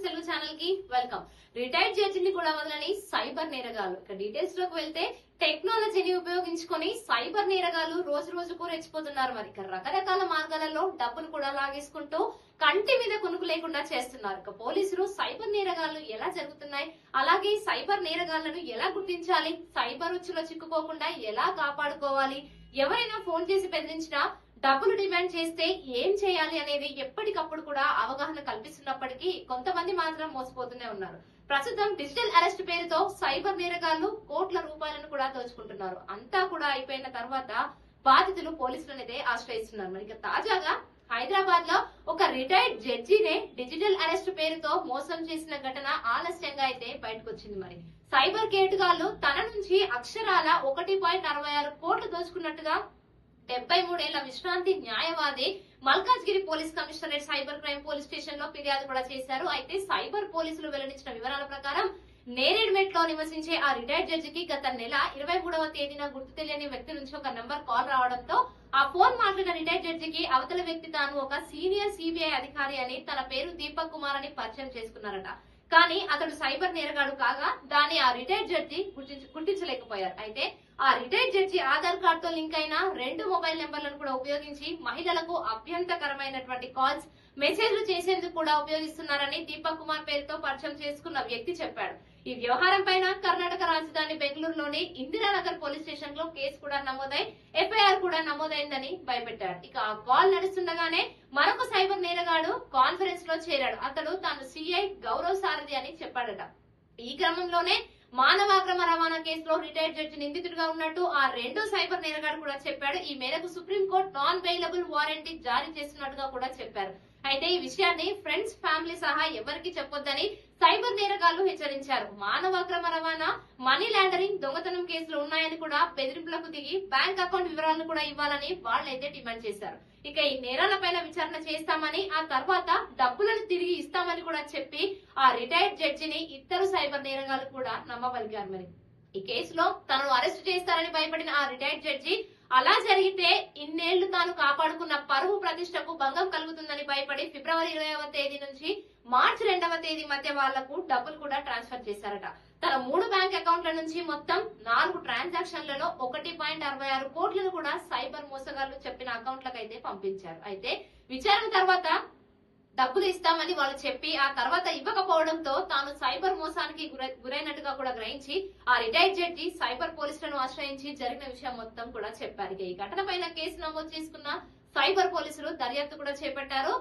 Telugu channel కి welcome. Retired జడ్జిని కూడా వదలని సైబర్ నేరగాలు. ఇక డీటెయిల్స్ లోకి వెళ్తే టెక్నాలజీని ఉపయోగించుకొని సైబర్ నేరగాలు రోజు రోజుకు రెచ్చిపోతున్నారు. మరి ఇక రకరకాల మార్గాలలో డబ్బులు కూడా లాగేసుకుంటూ కంటి మీద కునుకు లేకుండా చేస్తున్నారు. ఇక పోలీసులు సైబర్ నేరగాళ్లు ఎలా జరుగుతున్నాయి, అలాగే సైబర్ నేరగాళ్లను ఎలా గుర్తించాలి, సైబర్ ఉచ్చులో చిక్కుకోకుండా ఎలా కాపాడుకోవాలి, ఎవరైనా ఫోన్ చేసి బెదిరించినా డబ్బులు డిమాండ్ చేస్తే ఏం చేయాలి అనేది ఎప్పటికప్పుడు కూడా అవగాహన కల్పిస్తున్నప్పటికీ కొంతమంది మాత్రం మోసపోతూనే ఉన్నారు. ప్రస్తుతం డిజిటల్ అరెస్ట్ పేరుతో సైబర్ నేరగాళ్లు కోట్ల రూపాయలను కూడా దోచుకుంటున్నారు. అంతా కూడా అయిపోయిన తర్వాత బాధితులు పోలీసులనైతే ఆశ్రయిస్తున్నారు. మరి తాజాగా హైదరాబాద్ లో ఒక రిటైర్డ్ జడ్జినే డిజిటల్ అరెస్ట్ పేరుతో మోసం చేసిన ఘటన ఆలస్యంగా అయితే బయటకు వచ్చింది. మరి సైబర్ కేటుగాళ్లు తన నుంచి అక్షరాల 1.66 కోట్లు దోచుకున్నట్టుగా 73 ఏళ్ల విశ్రాంతి న్యాయవాది Malkajgiri police commissionerate cyber crime police station లో ఫిర్యాదు కూడా చేశారు. అయితే సైబర్ పోలీసులు వెల్లడించిన వివరాల ప్రకారం నేరేడ్మెట్ లో నివసించే ఆ రిటైర్డ్ జడ్జికి గత నెల 23వ తేదీన గుర్తు తెలియని వ్యక్తి నుంచి ఒక నంబర్ కాల్ రావడంతో ఆ ఫోన్ మాట్లాడిన రిటైర్డ్ జడ్జికి అవతల వ్యక్తి తాను ఒక సీనియర్ సిబిఐ అధికారి అని, తన పేరు దీపక్ కుమార్ అని పరిచయం చేసుకున్నారట. కానీ అతడు సైబర్ నేరగాడు కాగా దాన్ని ఆ రిటైర్డ్ జడ్జి గుర్తించలేకపోయారు. అయితే ఆ రిటైర్డ్ జడ్జి ఆధార్ కార్డ్ తో లింక్ అయిన 2 మొబైల్ నెంబర్లను కూడా ఉపయోగించి మహిళలకు అభ్యంతరకరమైనటువంటి కాల్స్, మెసేజ్లు చేసేందుకు కూడా ఉపయోగిస్తున్నారని దీపక్ కుమార్ పేరుతో పరిచయం చేసుకున్న వ్యక్తి చెప్పాడు. ఈ వ్యవహారం పైన కర్ణాటక రాజధాని బెంగళూరులోని ఇందిరానగర్ పోలీస్ స్టేషన్ లో కేసు కూడా నమోదై ఎఫ్ఐఆర్ కూడా నమోదైందని భయపెట్టాడు. ఇక ఆ కాల్ నడుస్తుండగానే మరొక సైబర్ నేరగాడు కాన్ఫరెన్స్ లో చేరాడు. అతడు తాను సిఐ గౌరవ్ సారథి అని చెప్పాడట. ఈ క్రమంలోనే మానవాక్రమ రవాణా కేసులో రిటైర్డ్ జడ్జి నిందితుడిగా ఉన్నట్టు ఆ రెండో సైబర్ నేరగాడు కూడా చెప్పాడు. ఈ మేరకు సుప్రీంకోర్టు నాన్ బెయిలబుల్ వారెంట్ జారీ చేస్తున్నట్టుగా కూడా చెప్పారు. అయితే ఈ విషయాన్ని ఫ్రెండ్స్, ఫ్యామిలీ సహా ఎవరికి చెప్పొద్దని సైబర్ నేరగాళ్లు హెచ్చరించారు. మానవాక్రమ రవాణా, మనీ లాండరింగ్, దొంగతనం కేసులు ఉన్నాయని కూడా బెదిరింపులకు దిగి బ్యాంక్ అకౌంట్ వివరాలను కూడా ఇవ్వాలని వాళ్ళైతే డిమాండ్ చేశారు. ఇక ఈ నేరాలపైన విచారణ చేస్తామని, ఆ తర్వాత డబ్బులను తిరిగి ఇస్తామని కూడా చెప్పి ఆ రిటైర్డ్ జడ్జిని ఇద్దరు సైబర్ నేరగాళ్లు కూడా నమ్మబలిగారు. మరి ఈ కేసులో తనను అరెస్ట్ చేస్తారని భయపడిన ఆ రిటైర్డ్ జడ్జి అలా జరిగితే ఇన్నేళ్లు తాను కాపాడుకున్న పరువు ప్రతిష్టకు భంగం కలుగుతుందని భయపడి ఫిబ్రవరి 20వ తేదీ నుంచి మార్చి 2వ తేదీ మధ్య వాళ్లకు డబ్బులు కూడా ట్రాన్స్ఫర్ చేశారట. తన 3 బ్యాంక్ అకౌంట్ల నుంచి మొత్తం 4 ట్రాన్సాక్షన్లలో 1.66 కోట్లను కూడా సైబర్ మోసగాళ్లు చెప్పిన అకౌంట్లకైతే పంపించారు. అయితే విచారణ తర్వాత డబ్బులు ఇస్తామని వాళ్ళు చెప్పి ఆ తర్వాత ఇవ్వకపోవడంతో తాను సైబర్ మోసానికి గురైనట్టుగా కూడా గ్రహించి ఆ రిటైర్డ్ జడ్జి సైబర్ పోలీసులను ఆశ్రయించి జరిగిన విషయం మొత్తం కూడా చెప్పారు. ఈ ఘటన పైన కేసు నమోదు చేసుకున్న సైబర్ పోలీసులు దర్యాప్తు కూడా చేపట్టారు.